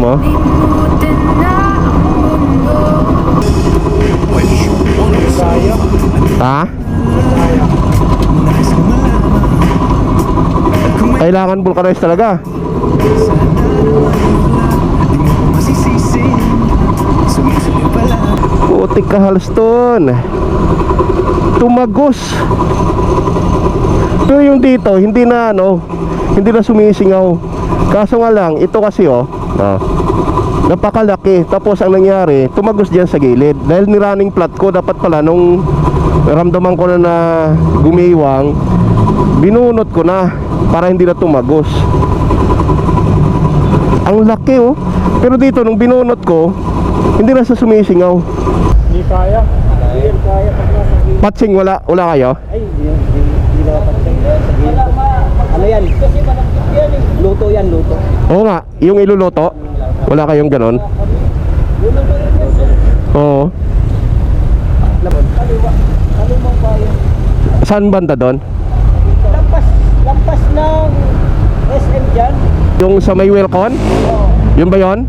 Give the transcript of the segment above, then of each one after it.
mo? Ha? Kailangan vulcanize talaga. Putik ka Halston. Tumagos. Pero yung dito, hindi na hindi na sumisingaw. Kaso nga lang, ito kasi napakalaki. Tapos ang nangyari, tumagos dyan sa gilid. Dahil ni-running flat ko, dapat pala nung ramdaman ko na gumiwang, binunot ko na para hindi na tumagos. Ang laki Pero dito nung binunot ko, hindi na sa sumisingaw. Hindi kaya. Hindi kaya pag nasa gilid. Patsing wala kayo? Ay, hindi na patsing. Ano yan? Luto yan, luto. Oo nga, yung iluluto. Wala kayong ganon? Oo. Kalumang bayan. Saan banda doon? Lampas ng SM dyan. Yung sa may Welcon? Oo. Yun ba yun?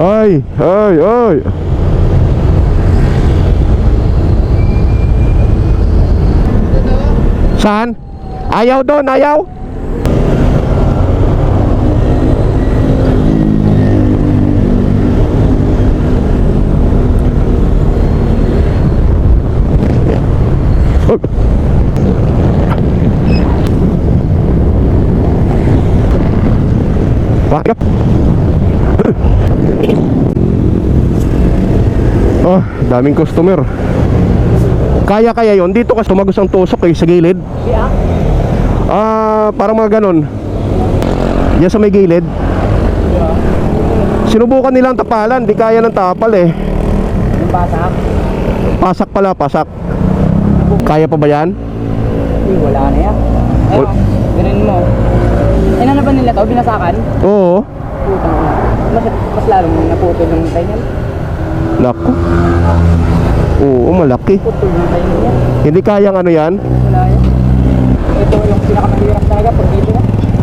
Ay. Saan? Ayaw doon, ayaw. Bakit? Oh, daming customer. Kaya yun. Dito kasi tumagos ang tusok sa gilid. Parang mga ganon. Yan sa may gilid. Sinubukan nilang tapalan, di kaya ng tapal eh. Yung basak? Pasak pala, pasak. Kaya pa ba yan? Uy, wala na yan. Ayun, ganun mo. Ano na ba nila to? Binasakan? Oo. Putang ina. Mas lalong naputol yung tayo niyan. Naku. Oo, malaki. Putol yung tayo niyan. Hindi kayang ano yan? Wala yan. Ito yung pinakamahirap talaga pag dito na.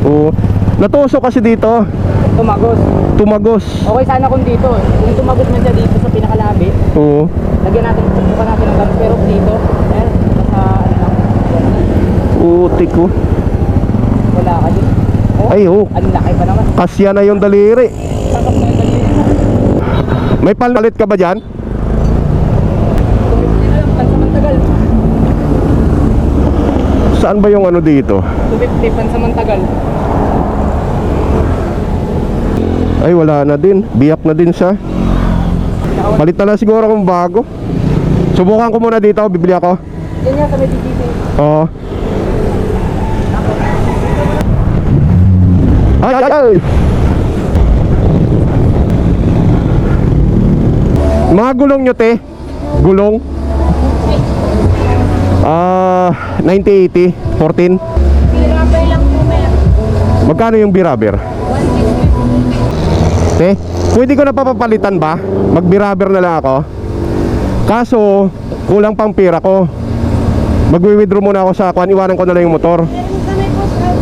Oo. Natusok kasi dito. Tumagos. Okay sana kung dito. Kung tumagos man siya dito sa pinakalabi, Oo. lagyan natin, tutukan natin ng gamit. Pero dito, ayan, sa ano lang. Putik ko. Wala ka dito. Oh, Ay, oh. ang laki pa naman. Kasya na yung daliri. Sakap na yung daliri mo. May palit ka ba dyan? Tumipti na lang, pansamantagal. Saan ba yung ano dito? Tumipti, pansamantagal. Ay, wala na din. Biyak na din siya. Palit na lang siguro kung bago. Subukan ko muna dito. Bibili ako. Yan yan sa may DDT. Oo. Ay. Mga gulong nyo, te. Gulong 9080 14. Birabber lang po, ma'am. Magkano yung birabber? 160. Te, pwede ko na papapalitan ba? Mag-birabber na lang ako. Kaso, kulang pang pira ko. Magwi-withdraw muna ako sa kuan, iwanan ko na lang yung motor. Meron kami po sa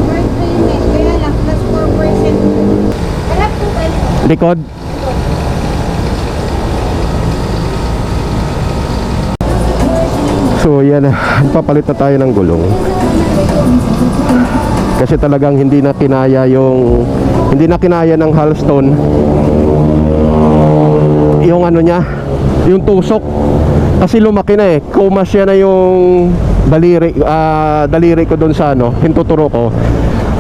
first payment. Kaya lang, plus 4%. Harap po kayo. Likod. So yan, papalit na tayo ng gulong. Kasi talagang hindi na kinaya ng Halston yung ano niya, yung tusok. Kasi lumaki na kumasya na yung daliri ko doon sa hintuturo ko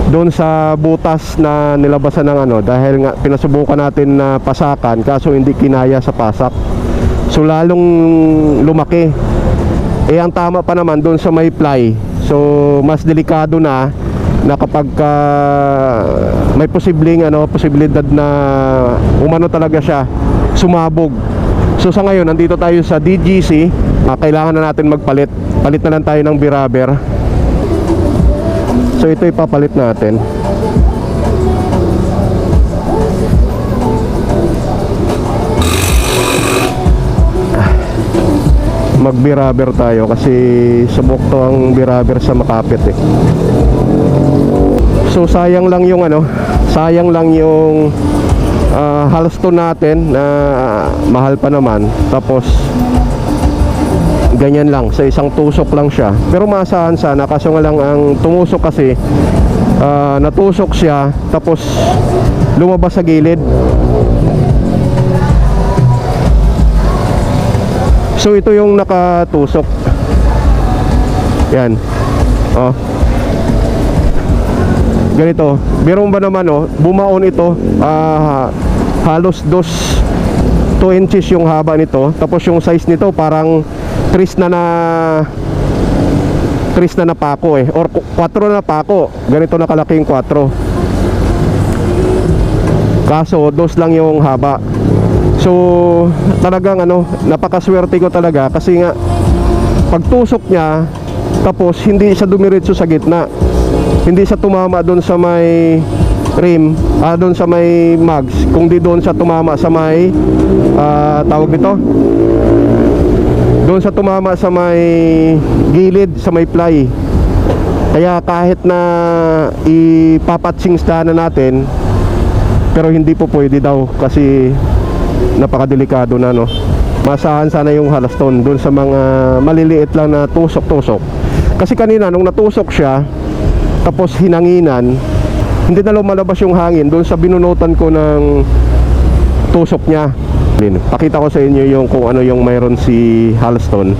doon sa butas na nilabasan ng dahil nga pinasubukan natin na pasakan, kaso hindi kinaya sa pasak. So lalong lumaki. Ang tama pa naman doon sa may ply. So mas delikado na kapag may posibilidad na umano talaga siya, sumabog. So sa ngayon nandito tayo sa DGC. Kailangan na natin magpalit. Palit na lang tayo ng birabber. So ito ipapalit natin. Mag-biraber tayo kasi subok to ang biraber sa makapit eh. So sayang lang yung sayang lang yung halston natin na mahal pa naman. Tapos ganyan lang, sa isang tusok lang siya. Pero maasahan sana, kaso nga lang ang tumusok kasi natusok siya tapos lumabas sa gilid. So ito yung nakatusok. Yan. Oh. Ganito. Biro ba naman bumaon ito. Halos 2 inches yung haba nito. Tapos yung size nito parang 3 na pako eh. Or 4 na pako. Ganito nakalaki yung 4. Kaso 2 lang yung haba. So talagang napakaswerte ko talaga kasi nga pagtusok niya tapos hindi siya dumiretso sa gitna, hindi siya tumama doon sa may rim, doon sa may mags, kundi doon siya tumama sa may tawag nito, doon sa tumama sa may gilid, sa may ply. Kaya kahit na ipapatsing na natin, pero hindi po pwede daw kasi napakadelikado na masahan sana yung halston doon sa mga maliliit lang na tusok-tusok. Kasi kanina nung natusok siya tapos hinanginan, hindi na lumalabas yung hangin doon sa binunutan ko ng tusok niya. Pakita ko sa inyo yung kung ano yung mayroon si halston.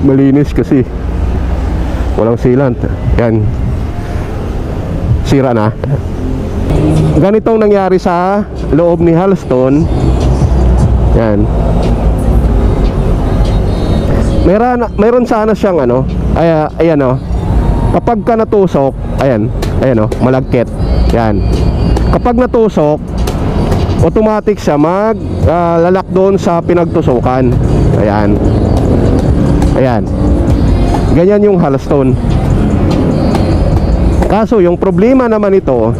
Malinis kasi walang sealant. Yan, sira na. Ganitong nangyari sa loob ni halston. Yan. Mayroon sana siyang ayan kapag ka natusok, ayan malagkit. Yan. Kapag natusok, automatic siya lalak doon sa pinagtusukan. Ayan. Ganyan yung halston. Kaso yung problema naman ito,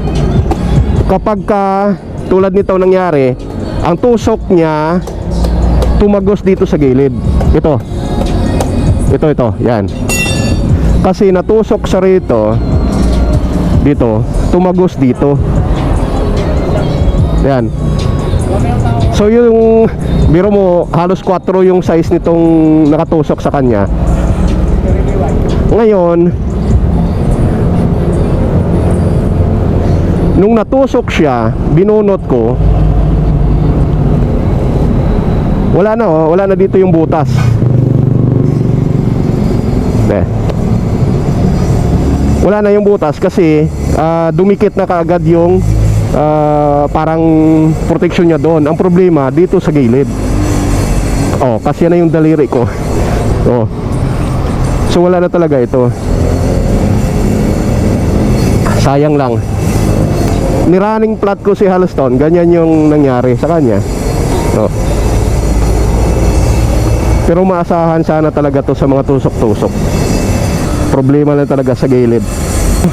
kapag ka tulad nito nangyari, ang tusok niya tumagos dito sa gilid. Ito, yan. Kasi natusok siya rito, dito, tumagos dito. Yan. So yung biro mo, halos 4 yung size nitong nakatusok sa kanya. Ngayon, nung natusok siya, binunot ko, wala na dito yung butas. Wala na yung butas kasi dumikit na kaagad yung parang protection niya doon. Ang problema dito sa gilid. Kasi na yung daliri ko. So wala na talaga ito. Sayang lang. Nirunning flat ko si halston, ganyan yung nangyari sa kanya. Pero maasahan sana talaga to sa mga tusok-tusok. Problema lang talaga sa gilid.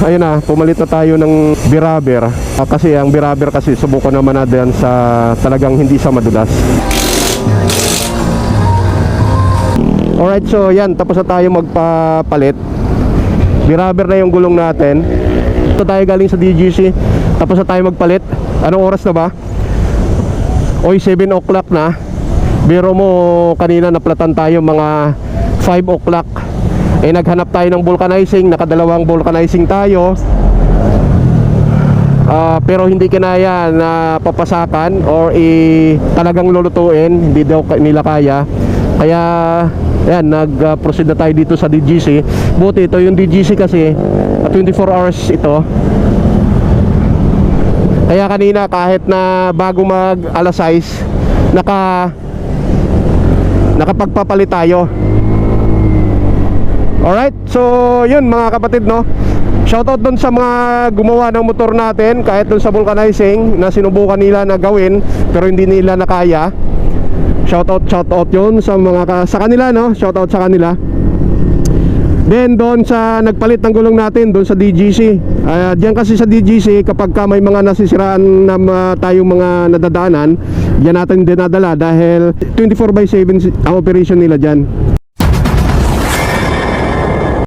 Ayun na, pumalit na tayo ng biraber. Kasi ang biraber kasi subukan naman natin sa talagang hindi sa madulas. Alright, so yan, tapos na tayo magpapalit. Biraber na yung gulong natin. Ito tayo galing sa DGC. Tapos na tayo magpalit. Anong oras na ba? 7 o'clock na. Biro mo kanina naplatan tayo mga 5 o'clock. Naghanap tayo ng vulcanizing. Nakadalawang vulcanizing tayo. Pero hindi kinaya na papasakan or talagang lulutuin. Hindi daw nila kaya. Kaya yan, nag-proceed na tayo dito sa DGC. Buti ito yung DGC kasi 24 hours ito. Kaya kanina kahit na bago mag alas 6 nakapagpapalit tayo. Alright, so yun mga kapatid Shoutout doon sa mga gumawa ng motor natin, kahit doon sa vulcanizing na sinubukan nila na gawin pero hindi nila nakaya. Shoutout yun sa mga sa kanila, no? Shoutout sa kanila. Then doon sa nagpalit ng gulong natin doon sa DGC. Diyan kasi sa DGC kapag ka may mga nasisiraan na tayong mga nadadaanan, diyan natin dinadala dahil 24/7 ang operation nila diyan.